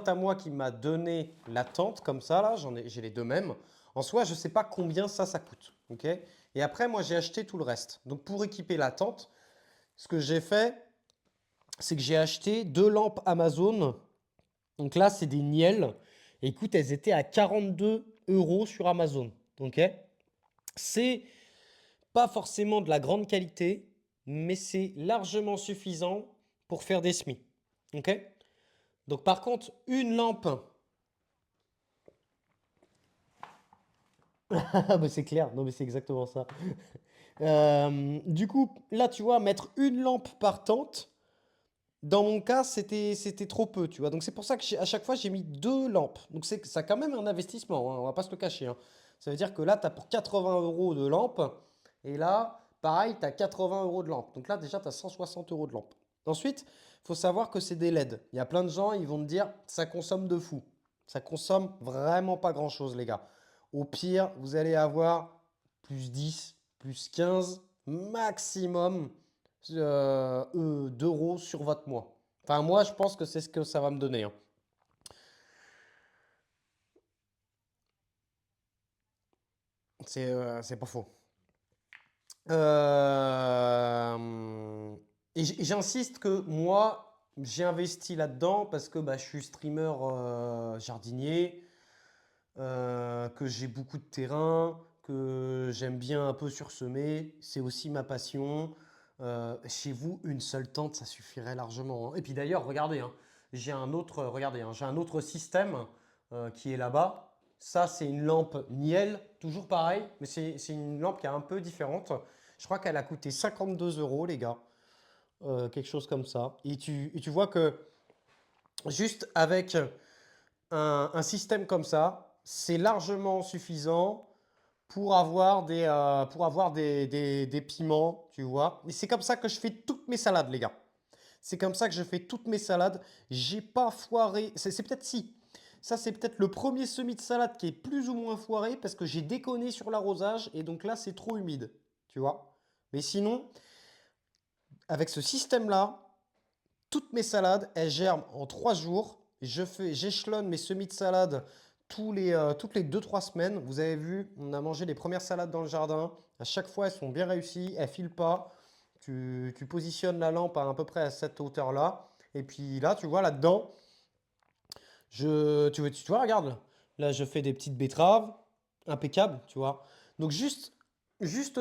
pote à moi qui m'a donné la tente comme ça, là, j'ai les deux mêmes. En soi, je ne sais pas combien ça coûte. Ok. Et après, moi, j'ai acheté tout le reste. Donc, pour équiper la tente, ce que j'ai fait, c'est que j'ai acheté deux lampes Amazon. Donc là, c'est des Niel. Écoute, elles étaient à 42 euros sur Amazon. Ok. C'est pas forcément de la grande qualité, mais c'est largement suffisant pour faire des semis. Ok. Donc par contre, une lampe. Ah bah c'est clair, non mais c'est exactement ça. Du coup, là tu vois, mettre une lampe par tente, dans mon cas, c'était trop peu, tu vois. Donc c'est pour ça que à chaque fois j'ai mis deux lampes. Donc ça a quand même un investissement, hein, on va pas se le cacher, hein. Ça veut dire que là, tu as pour 80 euros de lampe, et là, pareil, tu as 80 euros de lampe. Donc là, déjà, tu as 160 euros de lampe. Ensuite, il faut savoir que c'est des LED. Il y a plein de gens, ils vont me dire, ça consomme de fou. Ça consomme vraiment pas grand-chose, les gars. Au pire, vous allez avoir plus 10, plus 15 maximum d'euros sur votre mois. Enfin, moi, je pense que c'est ce que ça va me donner, hein. C'est pas faux. Et j'insiste que moi, j'ai investi là-dedans parce que bah, je suis streamer jardinier, que j'ai beaucoup de terrain, que j'aime bien un peu sursemer. C'est aussi ma passion. Chez vous, une seule tente, ça suffirait largement, hein. Et puis d'ailleurs, regardez, hein, regardez, hein, j'ai un autre système qui est là-bas. Ça, c'est une lampe Niel, toujours pareil, mais c'est une lampe qui est un peu différente. Je crois qu'elle a coûté 52 euros, les gars. Quelque chose comme ça. Et tu vois que juste avec un système comme ça, c'est largement suffisant pour avoir des piments, tu vois. Et c'est comme ça que je fais toutes mes salades, les gars. C'est comme ça que je fais toutes mes salades. J'ai pas foiré. C'est peut-être si. Ça, c'est peut-être le premier semis de salade qui est plus ou moins foiré parce que j'ai déconné sur l'arrosage et donc là, c'est trop humide, tu vois. Mais sinon, avec ce système-là, toutes mes salades, elles germent en 3 jours. J'échelonne mes semis de salade toutes les 2 3 semaines. Vous avez vu, on a mangé les premières salades dans le jardin. À chaque fois, elles sont bien réussies, elles filent pas. Tu positionnes la lampe à peu près à cette hauteur-là. Et puis là, tu vois, là-dedans, tu vois, regarde, là, je fais des petites betteraves, impeccable, tu vois. Donc juste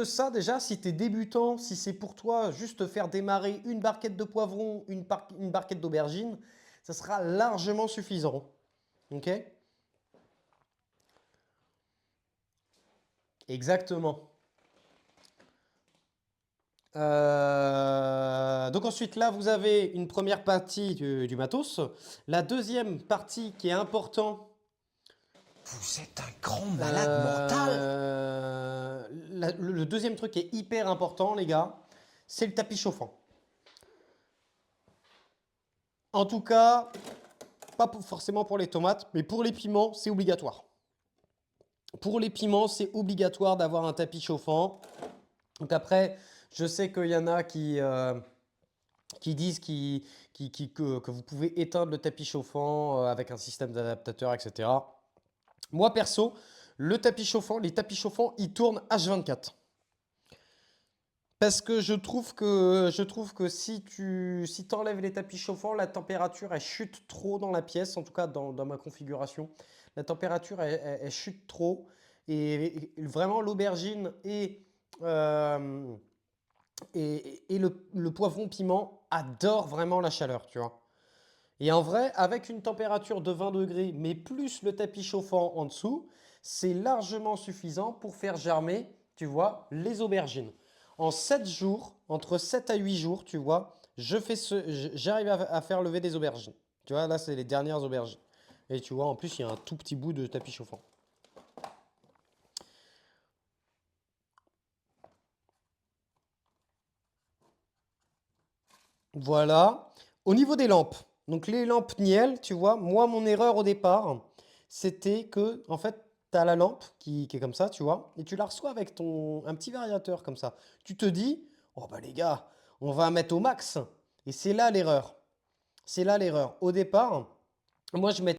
ça, déjà, si tu es débutant, si c'est pour toi juste faire démarrer une barquette de poivrons, une barquette d'aubergines, ça sera largement suffisant. Ok? Exactement. Donc ensuite, là, vous avez une première partie du matos. La deuxième partie qui est importante. Vous êtes un grand malade mental. Le deuxième truc qui est hyper important, les gars, c'est le tapis chauffant. En tout cas, pas forcément pour les tomates, mais pour les piments, c'est obligatoire. Pour les piments, c'est obligatoire d'avoir un tapis chauffant. Donc après, je sais qu'il y en a qui disent que vous pouvez éteindre le tapis chauffant avec un système d'adaptateur, etc. Moi, perso, les tapis chauffants, ils tournent H24. Parce que je trouve que si tu enlèves les tapis chauffants, la température elle chute trop dans la pièce, en tout cas dans ma configuration. La température elle chute trop. Et vraiment l'aubergine euh, et le poivron piment adorent vraiment la chaleur, tu vois. Et en vrai, avec une température de 20 degrés, mais plus le tapis chauffant en dessous, c'est largement suffisant pour faire germer, tu vois, les aubergines. En 7 jours, entre 7 à 8 jours, tu vois, j'arrive à faire lever des aubergines. Tu vois, là, c'est les dernières aubergines. Et tu vois, en plus, il y a un tout petit bout de tapis chauffant. Voilà. Au niveau des lampes, donc les lampes Niel, tu vois, moi, mon erreur au départ, c'était que, en fait, tu as la lampe qui est comme ça, tu vois, et tu la reçois avec un petit variateur comme ça. Tu te dis, oh bah les gars, on va mettre au max. Et c'est là l'erreur. C'est là l'erreur. Au départ, moi, je mettais